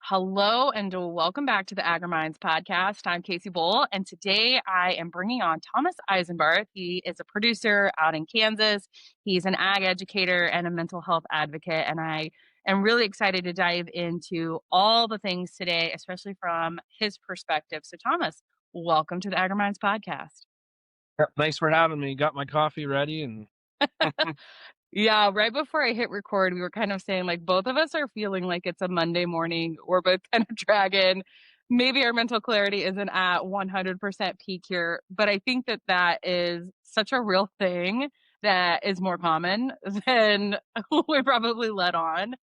Hello and welcome back to the AGRIMINDS podcast. I'm Kacee Bohle, and today I am bringing on Thomas Eisenbarth. He is a producer out in Kansas. He's an ag educator and a mental health advocate, and I am really excited to dive into all the things today, especially from his perspective. So, Thomas, welcome to the AGRIMINDS podcast. Yep, thanks for having me. Got my coffee ready and Yeah, right before I hit record, we were kind of saying like both of us are feeling like it's a Monday morning. We're both kind of dragging. Maybe our mental clarity isn't at 100% peak here, but I think that that is such a real thing that is more common than we probably let on.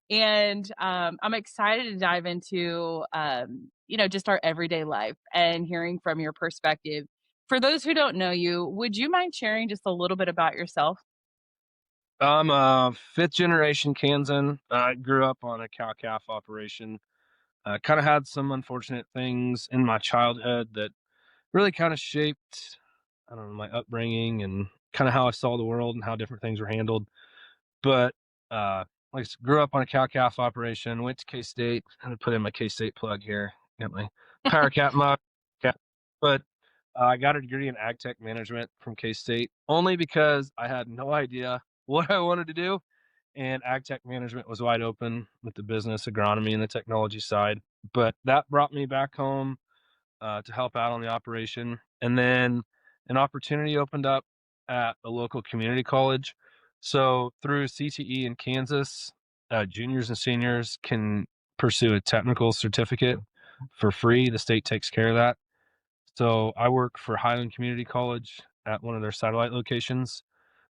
And I'm excited to dive into, just our everyday life and hearing from your perspective. For those who don't know you, would you mind sharing just a little bit about yourself? I'm a fifth generation Kansan. I grew up on a cow-calf operation. Kind of had some unfortunate things in my childhood that really kind of shaped, I don't know, my upbringing and kind of how I saw the world and how different things were handled. But grew up on a cow-calf operation. Went to K-State. I'm gonna put in my K-State plug here. Got my power cat mug. But I got a degree in ag tech management from K-State only because I had no idea what I wanted to do. And ag tech management was wide open with the business, agronomy, and the technology side. But that brought me back home to help out on the operation. And then an opportunity opened up at a local community college. So through CTE in Kansas, juniors and seniors can pursue a technical certificate for free. The state takes care of that. So I work for Highland Community College at one of their satellite locations.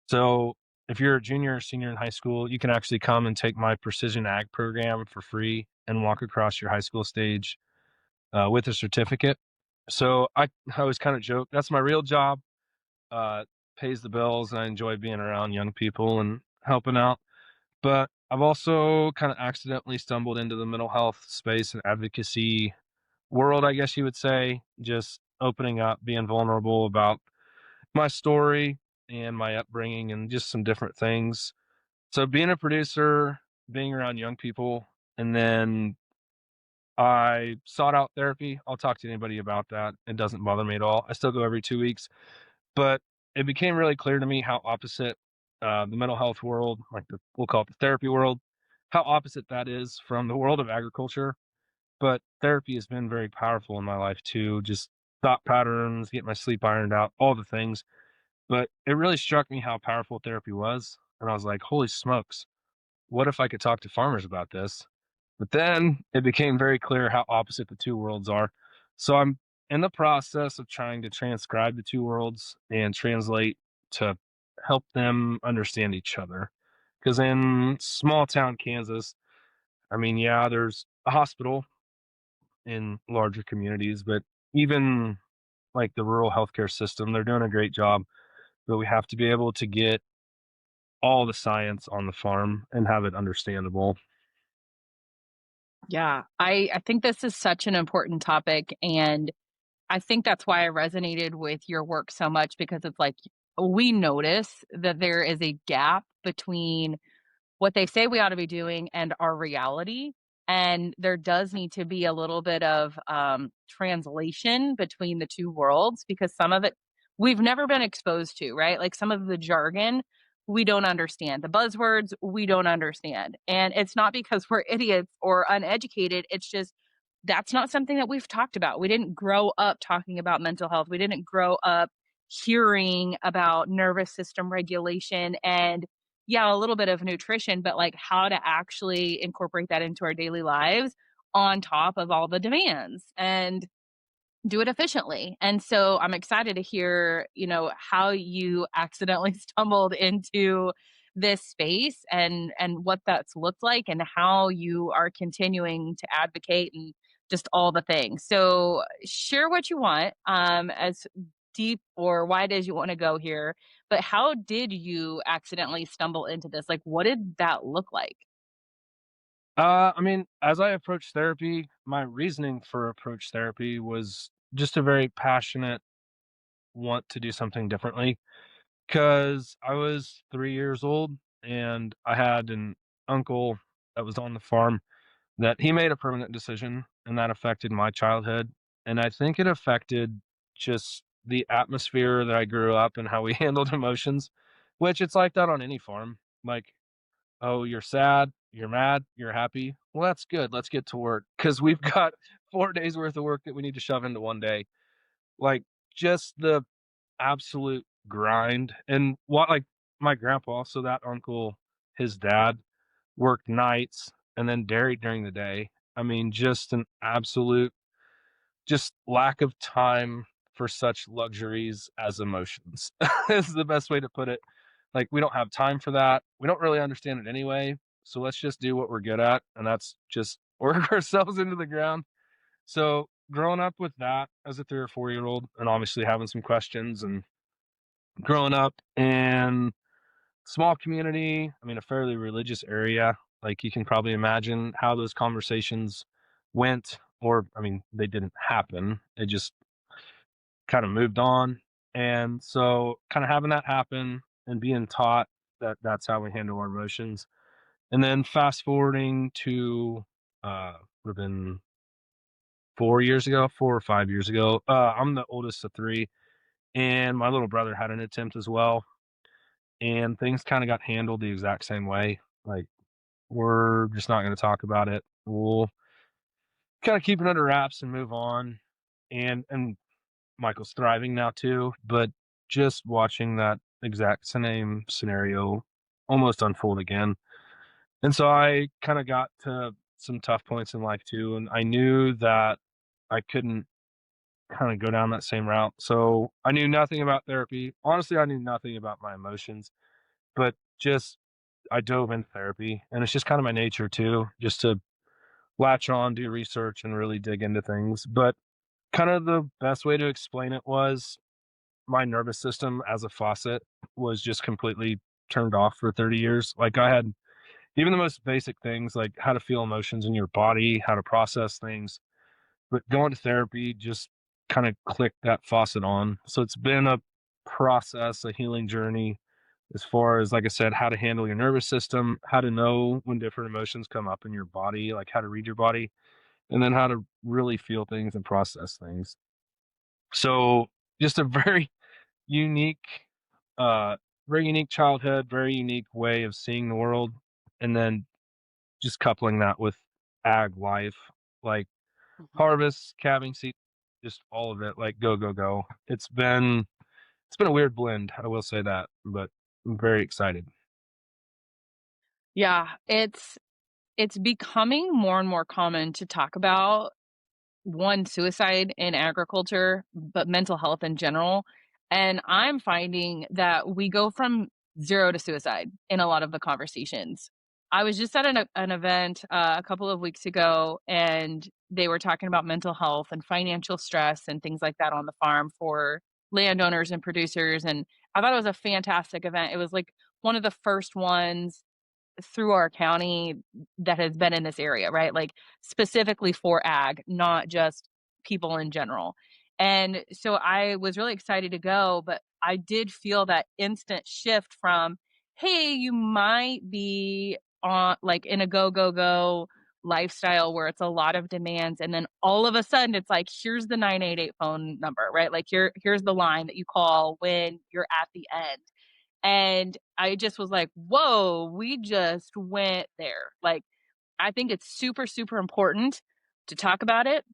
So if you're a junior or senior in high school, you can actually come and take my precision ag program for free and walk across your high school stage with a certificate. So I always kind of joke that's my real job. Uh, Pays the bills, and I enjoy being around young people and helping out. But I've also kind of accidentally stumbled into the mental health space and advocacy world, I guess you would say, just opening up, being vulnerable about my story and my upbringing and just some different things. So being a producer, being around young people, and then I sought out therapy. I'll talk to anybody about that. It doesn't bother me at all. I still go every 2 weeks, but it became really clear to me how opposite the mental health world, we'll call it the therapy world, how opposite that is from the world of agriculture. But therapy has been very powerful in my life too, just thought patterns, get my sleep ironed out, all the things. But it really struck me how powerful therapy was. And I was like, holy smokes, what if I could talk to farmers about this? But then it became very clear how opposite the two worlds are. So I'm in the process of trying to transcribe the two worlds and translate to help them understand each other. Because in small town Kansas, I mean, yeah, there's a hospital in larger communities, but even like the rural healthcare system, they're doing a great job. But we have to be able to get all the science on the farm and have it understandable. Yeah, I think this is such an important topic, and I think that's why I resonated with your work so much because it's like we notice that there is a gap between what they say we ought to be doing and our reality. And there does need to be a little bit of translation between the two worlds because some of it we've never been exposed to, right? Like some of the jargon we don't understand, the buzzwords we don't understand. And it's not because we're idiots or uneducated. It's just that's not something that we've talked about. We didn't grow up talking about mental health. We didn't grow up hearing about nervous system regulation and yeah, a little bit of nutrition, but like how to actually incorporate that into our daily lives on top of all the demands and do it efficiently. And so I'm excited to hear, how you accidentally stumbled into this space and what that's looked like and how you are continuing to advocate and just all the things. So share what you want as deep or wide as you want to go here, but how did you accidentally stumble into this? Like what did that look like? I mean, as I approached therapy, my reasoning for approach therapy was just a very passionate want to do something differently. Because I was 3 years old and I had an uncle that was on the farm that he made a permanent decision, and that affected my childhood. And I think it affected just the atmosphere that I grew up and how we handled emotions, which it's like that on any farm. Like, oh, you're sad, you're mad, you're happy. Well, that's good. Let's get to work because we've got 4 days worth of work that we need to shove into one day. Like, just the absolute grind. And what, like, my grandpa, so that uncle, his dad, worked nights and then dairy during the day. I mean, just an absolute just lack of time for such luxuries as emotions is the best way to put it. Like, we don't have time for that. We don't really understand it anyway. So let's just do what we're good at, and that's just work ourselves into the ground. So growing up with that as a 3 or 4 year old, and obviously having some questions, and growing up in small community, I mean, a fairly religious area, like you can probably imagine how those conversations went, or I mean, they didn't happen. It just kind of moved on. And so kind of having that happen and being taught that that's how we handle our emotions. And then fast forwarding to would have been 4 years ago, 4 or 5 years ago. I'm the oldest of three, and my little brother had an attempt as well. And things kind of got handled the exact same way. Like, we're just not going to talk about it. We'll kind of keep it under wraps and move on. And Michael's thriving now too, but just watching that exact same scenario almost unfold again. And so I kind of got to some tough points in life too, and I knew that I couldn't kind of go down that same route. So I knew nothing about therapy. Honestly, I knew nothing about my emotions, but just I dove into therapy, and it's just kind of my nature too, just to latch on, do research, and really dig into things. But kind of the best way to explain it was my nervous system as a faucet was just completely turned off for 30 years. Like, I had even the most basic things like how to feel emotions in your body, how to process things, but going to therapy just kind of clicked that faucet on. So it's been a process, a healing journey as far as, like I said, how to handle your nervous system, how to know when different emotions come up in your body, like how to read your body, and then how to really feel things and process things. So just a unique, uh, very unique childhood, very unique way of seeing the world, and then just coupling that with ag life, like Mhm. harvest, calving season, just all of it, like go, go, go. It's been a weird blend, I will say that, but I'm very excited. Yeah, it's becoming more and more common to talk about one, suicide in agriculture, but mental health in general. And I'm finding that we go from 0 to suicide in a lot of the conversations. I was just at an event a couple of weeks ago, and they were talking about mental health and financial stress and things like that on the farm for landowners and producers. And I thought it was a fantastic event. It was like one of the first ones through our county that has been in this area, right? Like, specifically for ag, not just people in general. And so I was really excited to go, but I did feel that instant shift from, hey, you might be on like in a go, go, go lifestyle where it's a lot of demands. And then all of a sudden it's like, here's the 988 phone number, right? Like, here's the line that you call when you're at the end. And I just was like, "Whoa, we just went there." Like, I think it's super, super important to talk about it.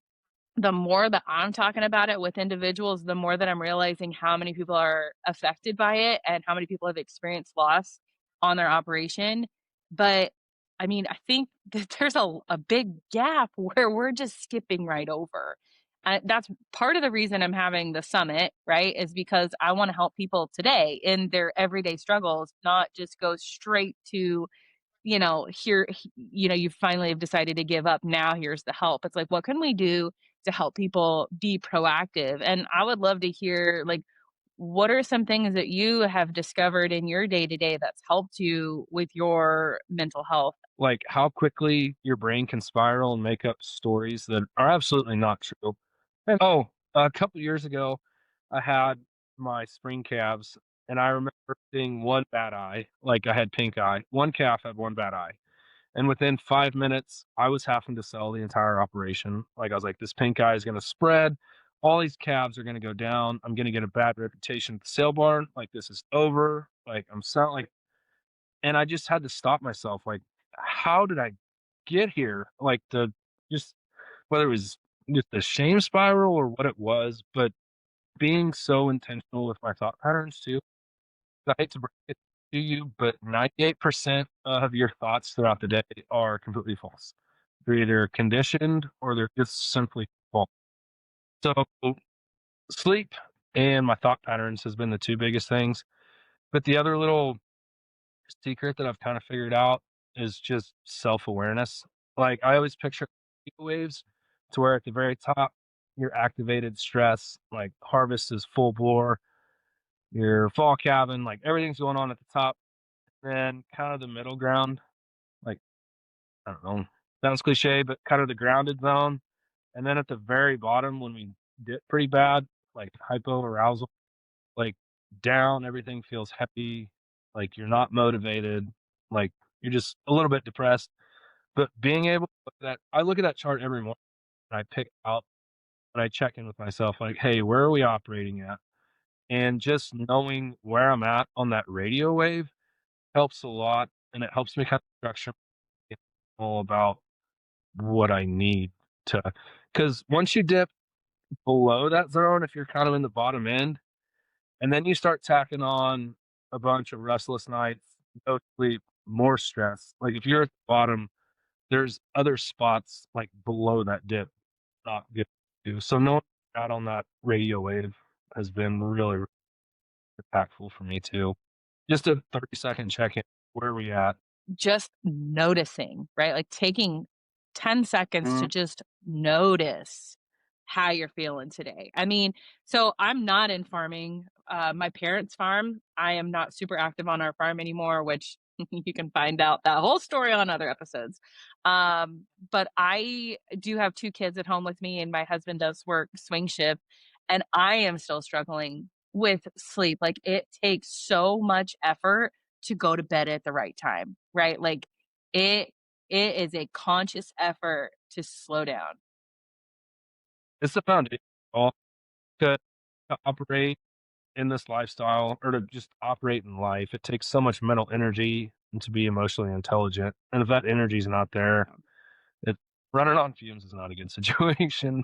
The more that I'm talking about it with individuals, the more that I'm realizing how many people are affected by it and how many people have experienced loss on their operation. But I mean, I think that there's a big gap where we're just skipping right over. That's part of the reason I'm having the summit, right? Is because I want to help people today in their everyday struggles, not just go straight to, here, you finally have decided to give up. Now here's the help. It's like, what can we do to help people be proactive? And I would love to hear, like, what are some things that you have discovered in your day to day that's helped you with your mental health? Like, how quickly your brain can spiral and make up stories that are absolutely not true. And a couple years ago, I had my spring calves, and I remember seeing one bad eye. Like, I had pink eye. One calf had one bad eye. And within 5 minutes, I was having to sell the entire operation. Like, I was like, this pink eye is going to spread. All these calves are going to go down. I'm going to get a bad reputation at the sale barn. Like, this is over. Like, I'm selling, like, and I just had to stop myself. Like, how did I get here? Like, the just whether it was just a shame spiral or what it was, but being so intentional with my thought patterns too. I hate to break it to you, but 98% of your thoughts throughout the day are completely false. They're either conditioned or they're just simply false. So sleep and my thought patterns has been the two biggest things. But the other little secret that I've kind of figured out is just self-awareness. Like I always picture waves to where at the very top, your activated stress, like harvest is full bore, your fall cabin, like everything's going on at the top. Then kind of the middle ground, like I don't know, sounds cliche, but kind of the grounded zone. And then at the very bottom, when we dip pretty bad, like hypo arousal, like down, everything feels heavy, like you're not motivated, like you're just a little bit depressed. But being able to I look at that chart every morning and I pick out and I check in with myself, like, hey, where are we operating at? And just knowing where I'm at on that radio wave helps a lot. And it helps me kind of structure all about what I need to, because once you dip below that zone, if you're kind of in the bottom end, and then you start tacking on a bunch of restless nights, no sleep, more stress. Like if you're at the bottom, there's other spots like below that dip, not good to do. So knowing out on that radio wave has been really, really impactful for me too. Just a 30-second check in. Where are we at? Just noticing, right? Like taking 10 seconds to just notice how you're feeling today. I mean, so I'm not in farming. My parents farm. I am not super active on our farm anymore, which you can find out that whole story on other episodes. But I do have two kids at home with me, and my husband does work swing shift, and I am still struggling with sleep. Like it takes so much effort to go to bed at the right time, right? Like it it is a conscious effort to slow down. It's the foundation all to operate in this lifestyle or to just operate in life. It takes so much mental energy and to be emotionally intelligent. And if that energy is not there, it running on fumes is not a good situation.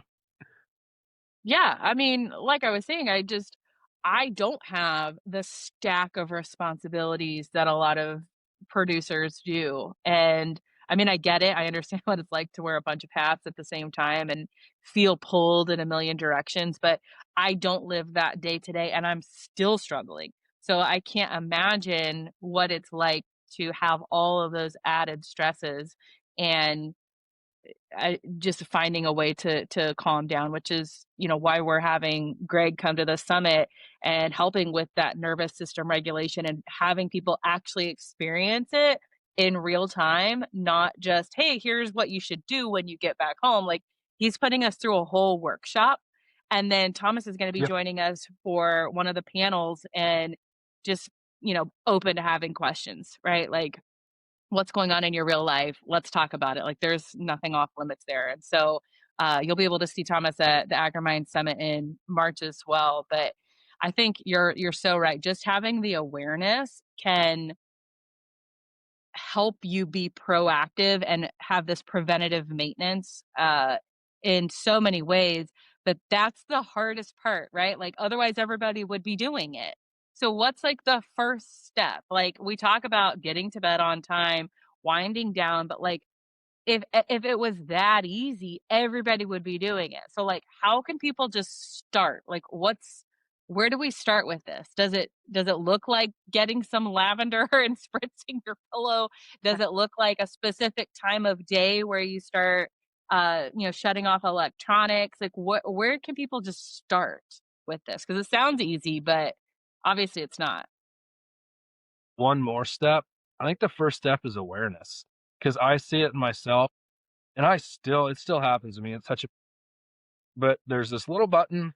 Yeah, I mean, like I was saying, I don't have the stack of responsibilities that a lot of producers do. And I mean, I get it. I understand what it's like to wear a bunch of hats at the same time and feel pulled in a million directions, but I don't live that day to day and I'm still struggling. So I can't imagine what it's like to have all of those added stresses and just finding a way to calm down, which is, why we're having Greg come to the summit and helping with that nervous system regulation and having people actually experience it in real time, not just, hey, here's what you should do when you get back home. Like he's putting us through a whole workshop. And then Thomas is going to be Yeah. joining us for one of the panels and just, open to having questions, right? Like what's going on in your real life. Let's talk about it. Like there's nothing off limits there. And so you'll be able to see Thomas at the AGRIMINDS Summit in March as well. But I think you're so right. Just having the awareness can help you be proactive and have this preventative maintenance in so many ways. But that's the hardest part, right? Like otherwise everybody would be doing it. So what's like the first step? Like we talk about getting to bed on time, winding down, but like if it was that easy, everybody would be doing it. So, like, how can people just start? Like, where do we start with this? Does it look like getting some lavender and spritzing your pillow? Does it look like a specific time of day where you start, shutting off electronics? Like, where can people just start with this? Because it sounds easy, but obviously it's not. One more step. I think the first step is awareness because I see it in myself and it still happens to me. It's such a, but there's this little button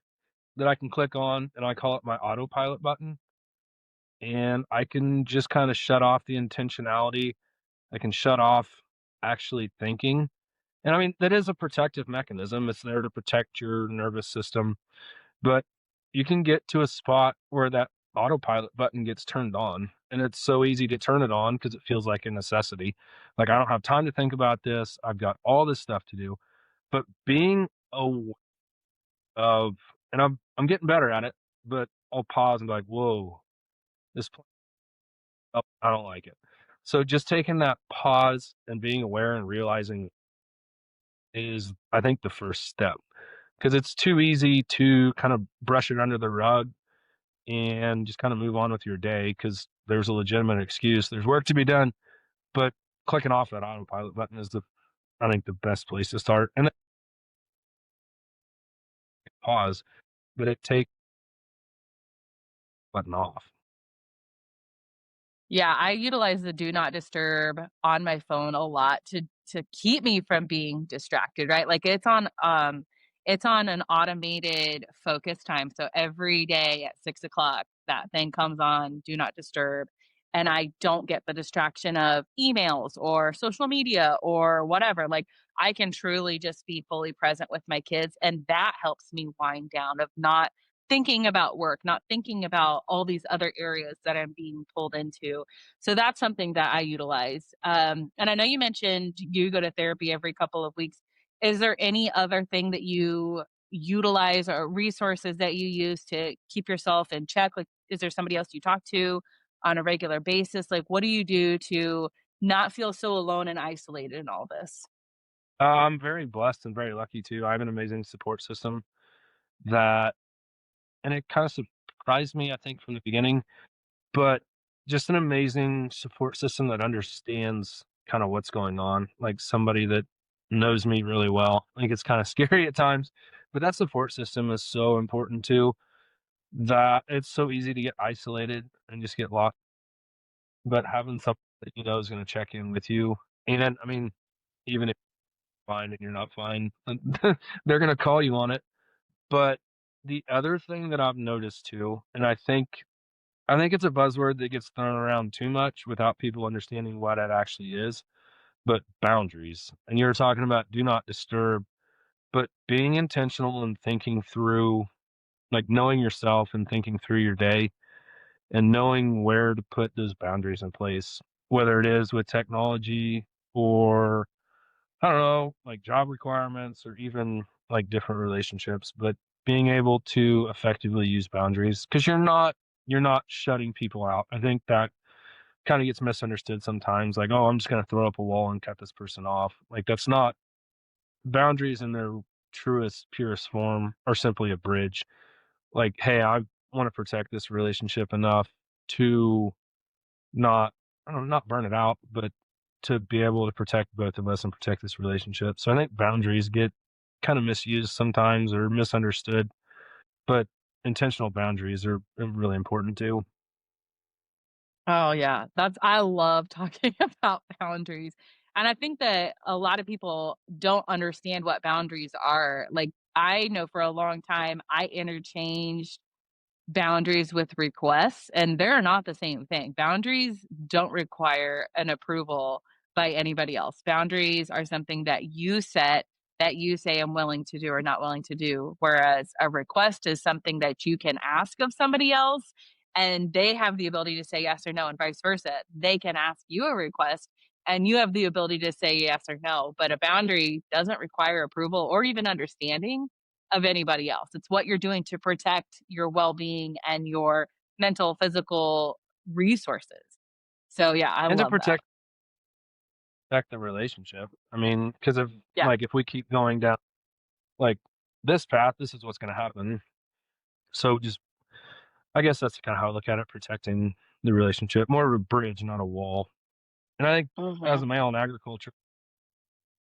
that I can click on and I call it my autopilot button. And I can just kind of shut off the intentionality. I can shut off. actually thinking. And I mean, that is a protective mechanism. It's there to protect your nervous system, but you can get to a spot where that autopilot button gets turned on. And it's so easy to turn it on because it feels like a necessity. Like, I don't have time to think about this. I've got all this stuff to do. But being aware of, and I'm getting better at it, but I'll pause and be like, whoa, this, oh, I don't like it. So just taking that pause and being aware and realizing is, I think, the first step, because it's too easy to kind of brush it under the rug and just kind of move on with your day because there's a legitimate excuse. There's work to be done, but clicking off that autopilot button is I think, the best place to start. And then pause, but it takes button off. Yeah, I utilize the do not disturb on my phone a lot to keep me from being distracted, right? Like it's on an automated focus time. So every day at 6 o'clock, that thing comes on, do not disturb. And I don't get the distraction of emails or social media or whatever. Like I can truly just be fully present with my kids. And that helps me wind down of not thinking about work, not thinking about all these other areas that I'm being pulled into. So that's something that I utilize. And I know you mentioned you go to therapy every couple of weeks. Is there any other thing that you utilize or resources that you use to keep yourself in check? Like, is there somebody else you talk to on a regular basis? Like, what do you do to not feel so alone and isolated in all this? I'm very blessed and very lucky too. I have an amazing support system that, and it kind of surprised me, I think, from the beginning, but just an amazing support system that understands kind of what's going on, like somebody that knows me really well. I think it's kind of scary at times, but that support system is so important too, that it's so easy to get isolated and just get lost. But having something that you know is going to check in with you, and I mean, even if you're fine and you're not fine, they're going to call you on it. But the other thing that I've noticed too, and I think it's a buzzword that gets thrown around too much without people understanding what it actually is, but boundaries. And you were talking about do not disturb, but being intentional and thinking through, like knowing yourself and thinking through your day and knowing where to put those boundaries in place, whether it is with technology or, I don't know, like job requirements or even like different relationships, but being able to effectively use boundaries because you're not shutting people out. I think that kind of gets misunderstood sometimes. Like, oh, I'm just going to throw up a wall and cut this person off. Like, that's not, boundaries in their truest, purest form are simply a bridge. Like, hey, I want to protect this relationship enough to not, I don't know, not burn it out, but to be able to protect both of us and protect this relationship. So I think boundaries get kind of misused sometimes or misunderstood, but intentional boundaries are really important too. Oh, yeah. That's I love talking about boundaries, and I think that a lot of people don't understand what boundaries are. Like, I know for a long time, I interchanged boundaries with requests, and they're not the same thing. Boundaries don't require an approval by anybody else. Boundaries are something that you set, that you say, I'm willing to do or not willing to do. Whereas a request is something that you can ask of somebody else, and they have the ability to say yes or no, and vice versa. They can ask you a request, and you have the ability to say yes or no. But a boundary doesn't require approval or even understanding of anybody else. It's what you're doing to protect your well-being and your mental, physical resources. So, yeah, I And to love that. protect the relationship. I mean, because if, Yeah. like, if we keep going down like this path, this is what's going to happen. So just, I guess that's kind of how I look at it, protecting the relationship, more of a bridge, not a wall. And I think as Mhm. a male in agriculture,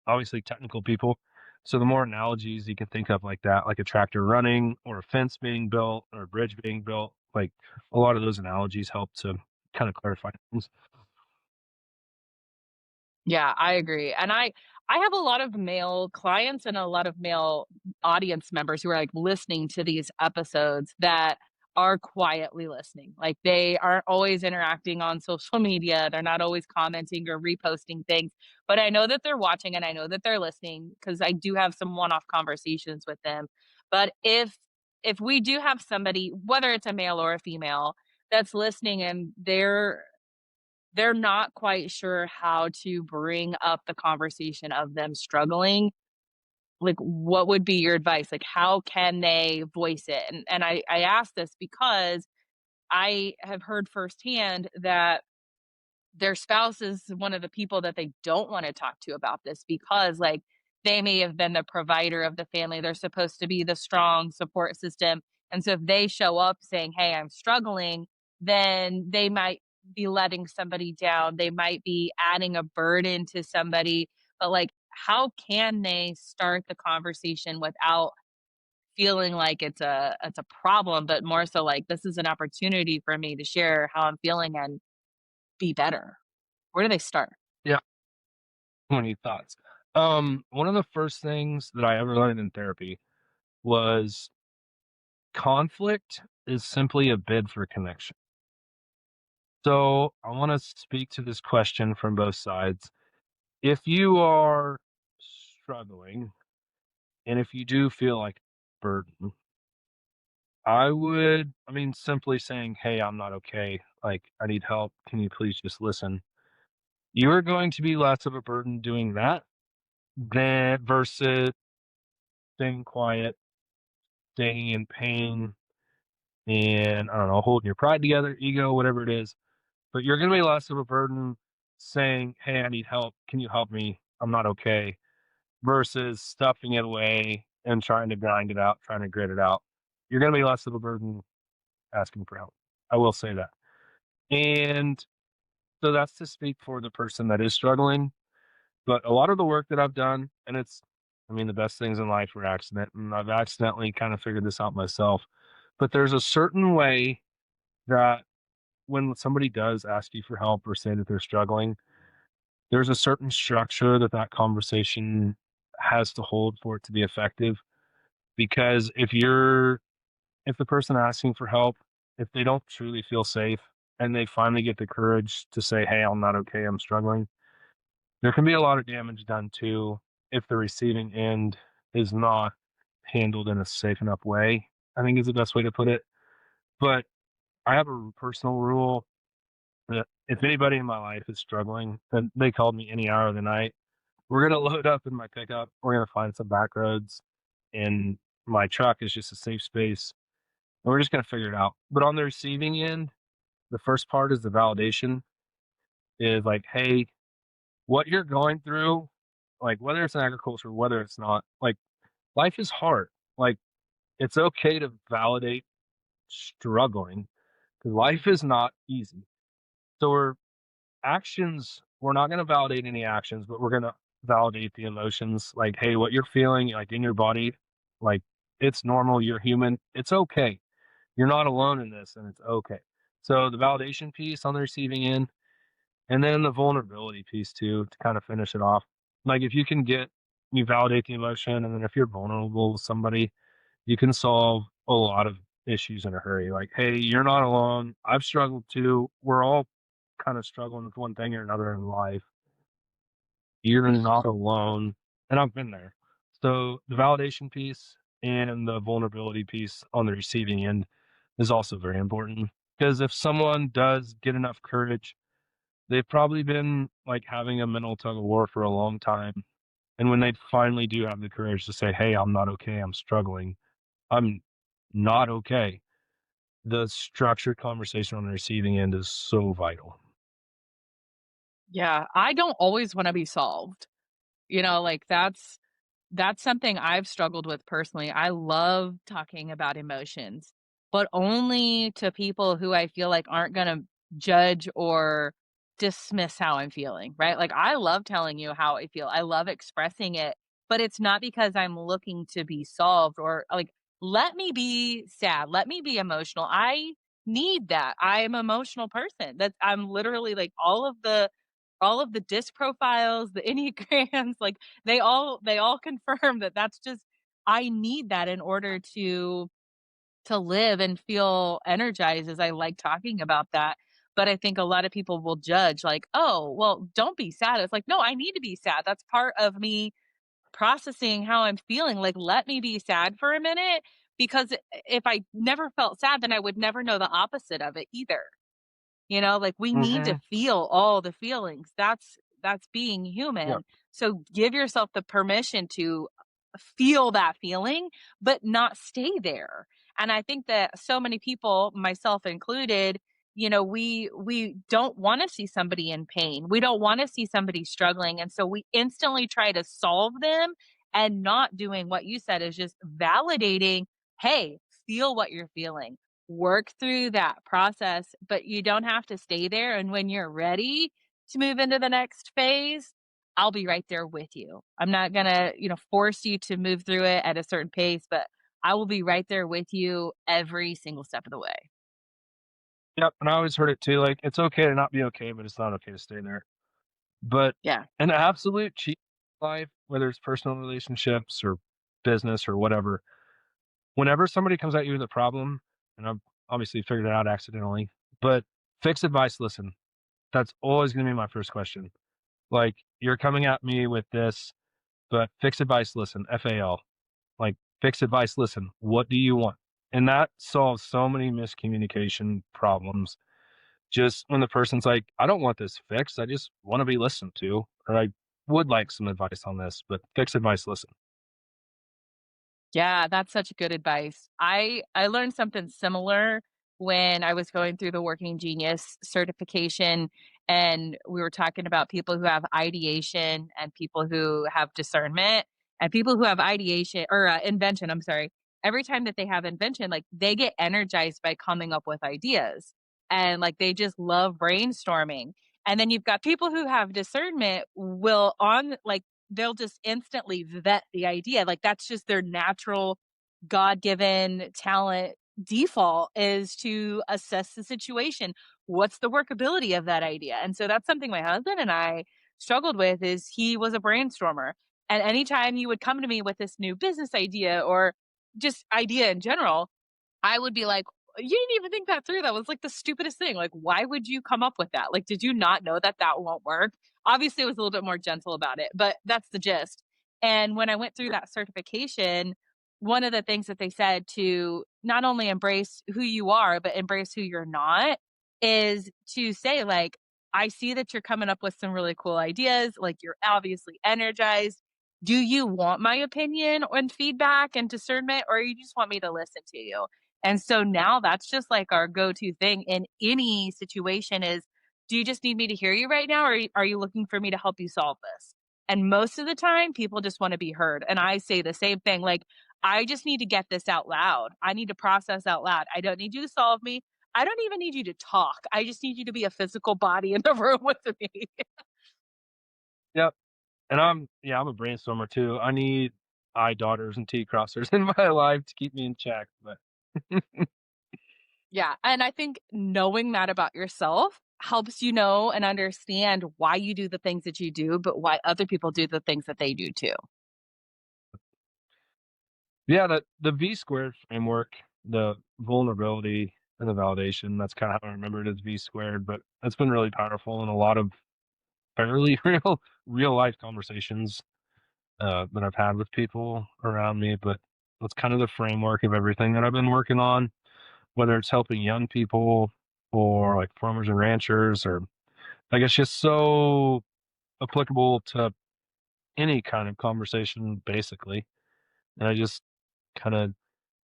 obviously technical people. So the more analogies you can think of like that, like a tractor running or a fence being built or a bridge being built, like a lot of those analogies help to kind of clarify things. Yeah, I agree. And I have a lot of male clients and a lot of male audience members who are like listening to these episodes that are quietly listening. Like, they aren't always interacting on social media, they're not always commenting or reposting things, but I know that they're watching and I know that they're listening because I do have some one-off conversations with them. But if we do have somebody, whether it's a male or a female, that's listening and they're not quite sure how to bring up the conversation of them struggling, like, what would be your advice? Like, how can they voice it? And I ask this because I have heard firsthand that their spouse is one of the people that they don't wanna talk to about this because, like, they may have been the provider of the family, they're supposed to be the strong support system, and so if they show up saying, "Hey, I'm struggling," then they might be letting somebody down, they might be adding a burden to somebody, but, like, how can they start the conversation without feeling like it's a problem, but more so like, "This is an opportunity for me to share how I'm feeling and be better." Where do they start? Yeah. Many thoughts. One of the first things that I ever learned in therapy was conflict is simply a bid for connection. So I want to speak to this question from both sides. If you are struggling and if you do feel like burden, I mean, simply saying, "Hey, I'm not okay. Like, I need help. Can you please just listen?" You're going to be less of a burden doing that than versus staying quiet, staying in pain, and I don't know, holding your pride together, ego, whatever it is. But you're going to be less of a burden saying, "Hey, I need help. Can you help me? I'm not okay," versus stuffing it away and trying to grind it out, trying to grit it out. You're going to be less of a burden asking for help. I will say that. And so that's to speak for the person that is struggling. But a lot of the work that I've done, and I mean, the best things in life were accident, and I've accidentally kind of figured this out myself. But there's a certain way that when somebody does ask you for help or say that they're struggling, there's a certain structure that that conversation has to hold for it to be effective. Because if the person asking for help, if they don't truly feel safe and they finally get the courage to say, "Hey, I'm not okay, I'm struggling," there can be a lot of damage done too if the receiving end is not handled in a safe enough way, I think is the best way to put it. But I have a personal rule that if anybody in my life is struggling, then they called me any hour of the night. We're gonna load up in my pickup. We're gonna find some back roads, and my truck is just a safe space. And we're just gonna figure it out. But on the receiving end, the first part is the validation. Is like, hey, what you're going through, like whether it's in agriculture, whether it's not, like life is hard. Like it's okay to validate struggling because life is not easy. So we're not going to validate any actions, but we're going to validate the emotions. Like, hey, what you're feeling, like in your body, like it's normal. You're human. It's okay. You're not alone in this, and it's okay. So the validation piece on the receiving end, and then the vulnerability piece too, to kind of finish it off. Like if you validate the emotion, and then if you're vulnerable with somebody, you can solve a lot of issues in a hurry. Like, hey, you're not alone. I've struggled too. We're all kind of struggling with one thing or another in life. You're not alone. And I've been there. So the validation piece and the vulnerability piece on the receiving end is also very important. Because if someone does get enough courage, they've probably been like having a mental tug of war for a long time. And when they finally do have the courage to say, "Hey, I'm not okay. I'm struggling. I'm not okay." The structured conversation on the receiving end is so vital. Yeah, I don't always wanna be solved. Like, that's something I've struggled with personally. I love talking about emotions, but only to people who I feel like aren't gonna judge or dismiss how I'm feeling, right? Like, I love telling you how I feel. I love expressing it, but it's not because I'm looking to be solved or like, let me be sad, let me be emotional. I need that. I am an emotional person. I'm literally like all of the disc profiles, the enneagrams, like they all confirm that that's just I need that in order to to live and feel energized, as I like talking about that. But I think a lot of people will judge like, "Oh, well, don't be sad." It's like, "No, I need to be sad. That's part of me processing how I'm feeling. Like, let me be sad for a minute because if I never felt sad, then I would never know the opposite of it either." You know, like we need to Mhm. feel all the feelings. That's being Yeah. human. So give yourself the permission to feel that feeling, but not stay there. And I think that so many people, myself included, you know, we don't want to see somebody in pain. We don't want to see somebody struggling. And so we instantly try to solve them and not doing what you said is just validating, hey, feel what you're feeling, work through that process, but you don't have to stay there. And when you're ready to move into the next phase, I'll be right there with you. I'm not gonna, you know, force you to move through it at a certain pace, but I will be right there with you every single step of the way. Yep, and I always heard it too, like, it's okay to not be okay, but it's not okay to stay there. But Yeah. an absolute cheat life, whether it's personal relationships or business or whatever, whenever somebody comes at you with a problem, and I've obviously figured it out accidentally, but fix advice, listen. That's always gonna be my first question. Like, "You're coming at me with this, but fix advice, listen, FAL. Like, fix advice, listen, what do you want?" And that solves so many miscommunication problems. Just when the person's like, "I don't want this fixed, I just wanna be listened to," or, "I would like some advice on this, but fix advice, listen." Yeah, that's such good advice. I learned something similar when I was going through the Working Genius certification, and we were talking about people who have ideation and people who have discernment, and people who have ideation or invention, I'm sorry. Every time that they have invention, like they get energized by coming up with ideas and like they just love brainstorming. And then you've got people who have discernment will on like they'll just instantly vet the idea. Like that's just their natural God-given talent default is to assess the situation. What's the workability of that idea? And so that's something my husband and I struggled with is he was a brainstormer. And anytime you would come to me with this new business idea or just idea in general, I would be like, "You didn't even think that through. That was like the stupidest thing. Like, why would you come up with that? Like, did you not know that that won't work?" Obviously, it was a little bit more gentle about it, but that's the gist. And when I went through that certification, one of the things that they said to not only embrace who you are, but embrace who you're not is to say, like, I see that you're coming up with some really cool ideas. Like, you're obviously energized. Do you want my opinion and feedback and discernment, or you just want me to listen to you? And so now that's just like our go-to thing in any situation is, do you just need me to hear you right now, or are you looking for me to help you solve this? And most of the time, people just want to be heard. And I say the same thing, like, I just need to get this out loud. I need to process out loud. I don't need you to solve me. I don't even need you to talk. I just need you to be a physical body in the room with me. Yep, and I'm a brainstormer too. I need I daughters and T crossers in my life to keep me in check, but Yeah, and I think knowing that about yourself helps you know and understand why you do the things that you do, but why other people do the things that they do too. yeah, the V squared framework, the vulnerability and the validation, that's kinda how I remember it as V squared, but it's been really powerful in a lot of fairly real life conversations, that I've had with people around me, but that's kind of the framework of everything that I've been working on, whether it's helping young people or, like, farmers and ranchers or like, it's just so applicable to any kind of conversation, basically, and I just kinda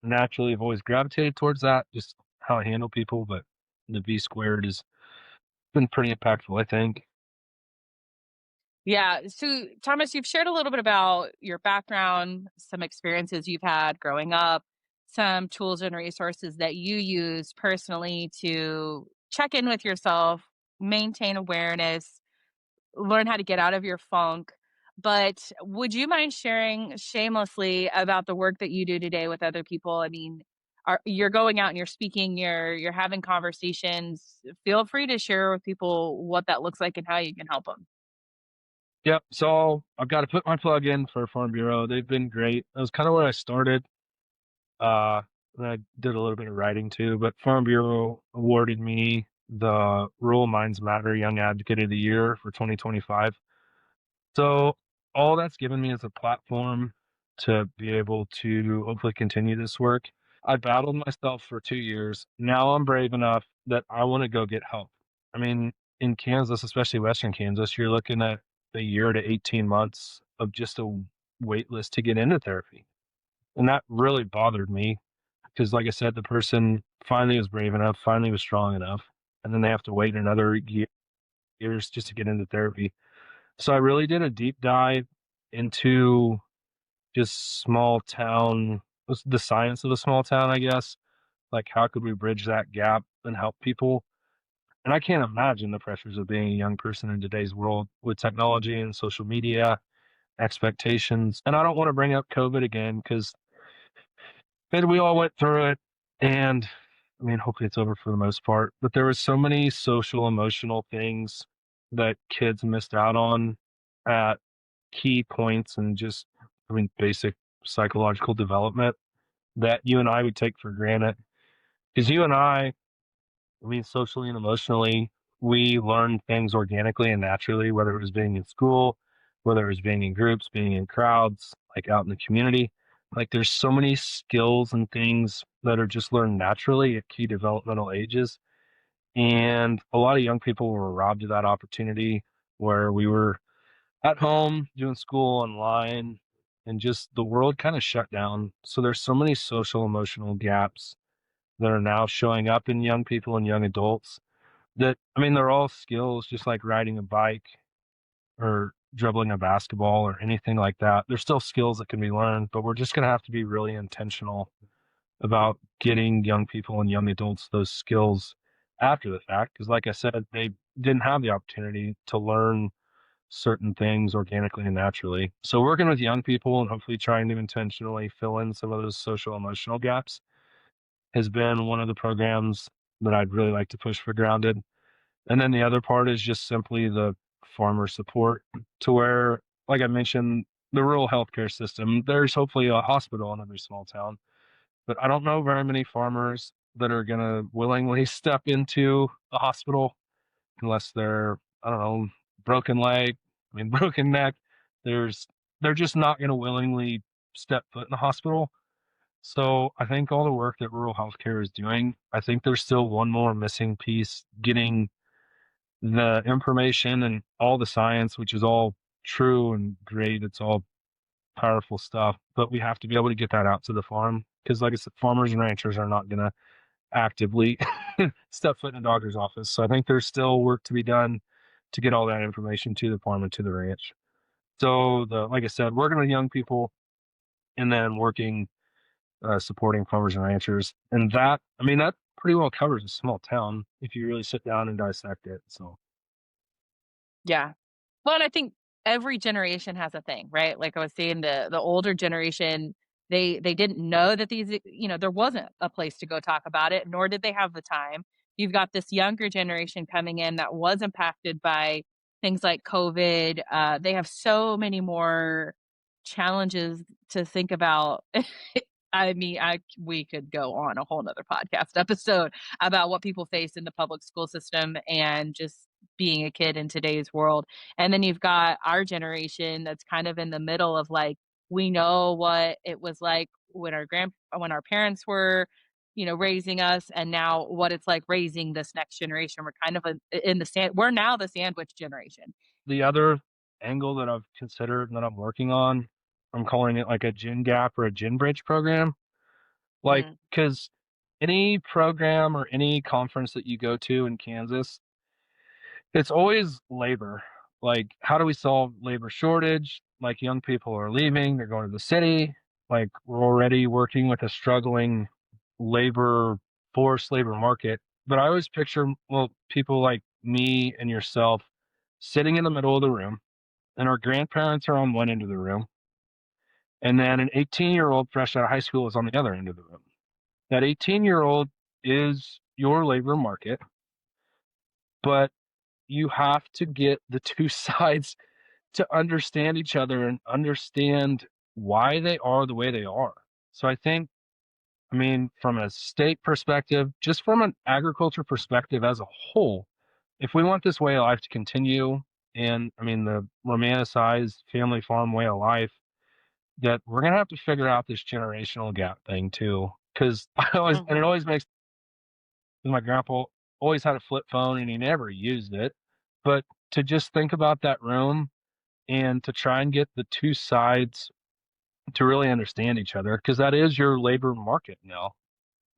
naturally have always gravitated towards that, just how I handle people, but the V squared has been pretty impactful, I think. Yeah. So, Thomas, you've shared a little bit about your background, some experiences you've had growing up, some tools and resources that you use personally to check in with yourself, maintain awareness, learn how to get out of your funk. But would you mind sharing shamelessly about the work that you do today with other people? I mean, you're going out and you're speaking, you're having conversations. Feel free to share with people what that looks like and how you can help them. Yep, so I've gotta put my plug in for Farm Bureau, they've been great. That was kinda where I started. and I did a little bit of writing too, but Farm Bureau awarded me the Rural Minds Matter Young Advocate of the Year for 2025. So all that's given me is a platform to be able to hopefully continue this work. I battled myself for 2 years. Now I'm brave enough that I want to go get help. I mean, in Kansas, especially Western Kansas, you're looking at a year to 18 months of just a wait list to get into therapy. And that really bothered me because, like I said, the person finally was brave enough, finally was strong enough, and then they have to wait another years just to get into therapy. So I really did a deep dive into just small town, the science of a small town, I guess. Like, how could we bridge that gap and help people? And I can't imagine the pressures of being a young person in today's world with technology and social media expectations. And I don't want to bring up COVID again because we all went through it. And I mean, hopefully it's over for the most part. But there was so many social, emotional things that kids missed out on at key points and just, I mean, basic psychological development that you and I would take for granted. Because you and I mean, socially and emotionally, we learn things organically and naturally, whether it was being in school, whether it was being in groups, being in crowds, like out in the community. Like, there's so many skills and things that are just learned naturally at key developmental ages. And a lot of young people were robbed of that opportunity where we were at home doing school online and just the world kind of shut down. So there's so many social emotional gaps that are now showing up in young people and young adults that, I mean, they're all skills, just like riding a bike or dribbling a basketball or anything like that. They're still skills that can be learned, but we're just going to have to be really intentional about getting young people and young adults those skills after the fact. Because, like I said, they didn't have the opportunity to learn certain things organically and naturally. So, working with young people and hopefully trying to intentionally fill in some of those social emotional gaps has been one of the programs that I'd really like to push for Grounded. And then the other part is just simply the farmer support to where, like I mentioned, the rural healthcare system, there's hopefully a hospital in every small town, but I don't know very many farmers that are going to willingly step into a hospital unless they're, I don't know, broken leg, I mean, broken neck. There's, they're just not going to willingly step foot in a hospital. So I think all the work that rural healthcare is doing, I think there's still one more missing piece getting the information and all the science, which is all true and great. It's all powerful stuff, but we have to be able to get that out to the farm because, like I said, farmers and ranchers are not going to actively step foot in a doctor's office. So I think there's still work to be done to get all that information to the farm and to the ranch. So like I said, working with young people and then working, supporting farmers and ranchers, and that, I mean, that pretty well covers a small town if you really sit down and dissect it. So. Yeah. Well, and I think every generation has a thing, right? Like I was saying, the older generation, they didn't know that these, there wasn't a place to go talk about it, nor did they have the time. You've got this younger generation coming in that was impacted by things like COVID. They have so many more challenges to think about. I mean, we could go on a whole nother podcast episode about what people face in the public school system and just being a kid in today's world. And then you've got our generation that's kind of in the middle of like, we know what it was like when when our parents were, raising us, and now what it's like raising this next generation. We're kind of in the we're now the sandwich generation. The other angle that I've considered and that I'm working on, I'm calling it like a Gen Gap or a Gen Bridge program. Like, Mm, because any program or any conference that you go to in Kansas, it's always labor. Like, how do we solve labor shortage? Like, young people are leaving, they're going to the city. Like, we're already working with a struggling labor labor market. But I always picture, well, people like me and yourself sitting in the middle of the room, and our grandparents are on one end of the room, and then an 18-year-old fresh out of high school is on the other end of the room. That 18-year-old is your labor market, but you have to get the two sides to understand each other and understand why they are the way they are. So I think I mean, from a state perspective, just from an agriculture perspective as a whole, if we want this way of life to continue, and I mean, the romanticized family farm way of life, that we're going to have to figure out this generational gap thing too. Cause and it Mhm. always makes, my grandpa always had a flip phone and he never used it. But to just think about that room and to try and get the two sides to really understand each other, because that is your labor market now.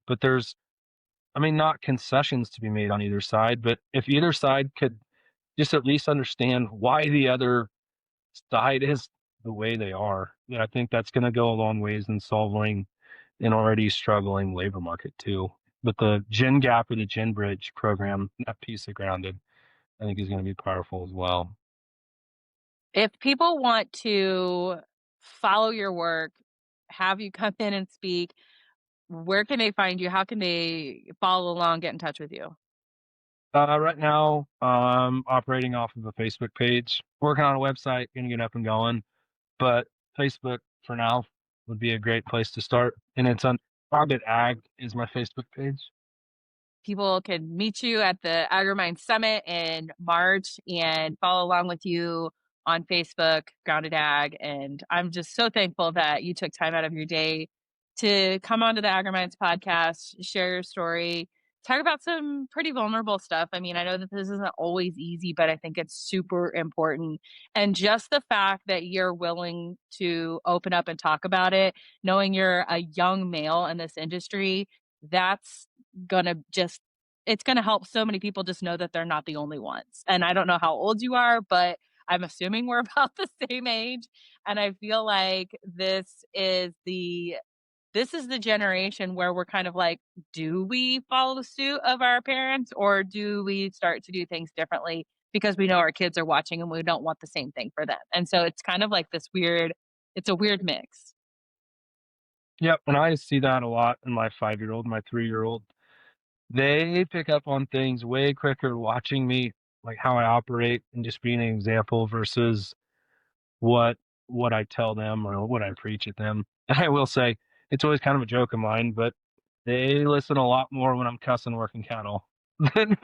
But there's, I mean, not concessions to be made on either side, but if either side could just at least understand why the other side is the way they are, then I think that's going to go a long ways in solving an already struggling labor market too. But the Gen Gap or the Gen Bridge program, that piece of grounded, I think is going to be powerful as well. If people want to follow your work, have you come in and speak, where can they find you? How can they follow along, get in touch with you? Right now, operating off of a Facebook page, working on a website, going to get up and going. But Facebook for now would be a great place to start. And it's on Orbit Ag is my Facebook page. People can meet you at the AgriMinds Summit in March and follow along with you on Facebook, Grounded Ag. And I'm just so thankful that you took time out of your day to come onto the AgriMinds podcast, share your story, talk about some pretty vulnerable stuff. I mean, I know that this isn't always easy, but I think it's super important. And just the fact that you're willing to open up and talk about it, knowing you're a young male in this industry, that's gonna just it's gonna help so many people just know that they're not the only ones. And I don't know how old you are, but I'm assuming we're about the same age. And I feel like this is the generation where we're kind of like, do we follow the suit of our parents or do we start to do things differently because we know our kids are watching and we don't want the same thing for them? And so it's kind of like it's a weird mix. Yep. And I see that a lot in my 5-year-old, my 3-year-old. They pick up on things way quicker watching me, like how I operate and just being an example versus what what I tell them or what I preach at them. And I will say it's always kind of a joke of mine, but they listen a lot more when I'm cussing working cattle than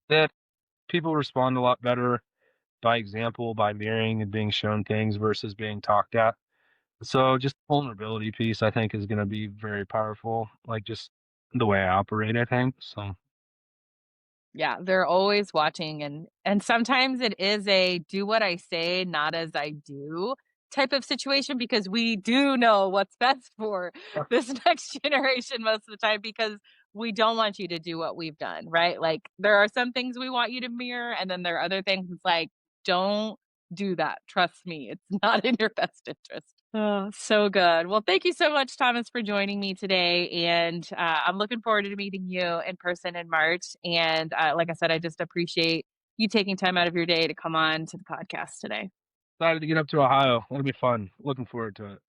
that. People respond a lot better by example, by mirroring and being shown things versus being talked at. So just the vulnerability piece I think is gonna be very powerful, like just the way I operate, I think. So Yeah, they're always watching and sometimes it is a do what I say, not as I do type of situation because we do know what's best for this next generation most of the time because we don't want you to do what we've done, right? Like there are some things we want you to mirror and then there are other things it's like don't do that. Trust me, it's not in your best interest. Oh, so good. Well, thank you so much, Thomas, for joining me today. And I'm looking forward to meeting you in person in March. And like I said, I just appreciate you taking time out of your day to come on to the podcast today. excited to get up to Ohio. It'll be fun. Looking forward to it.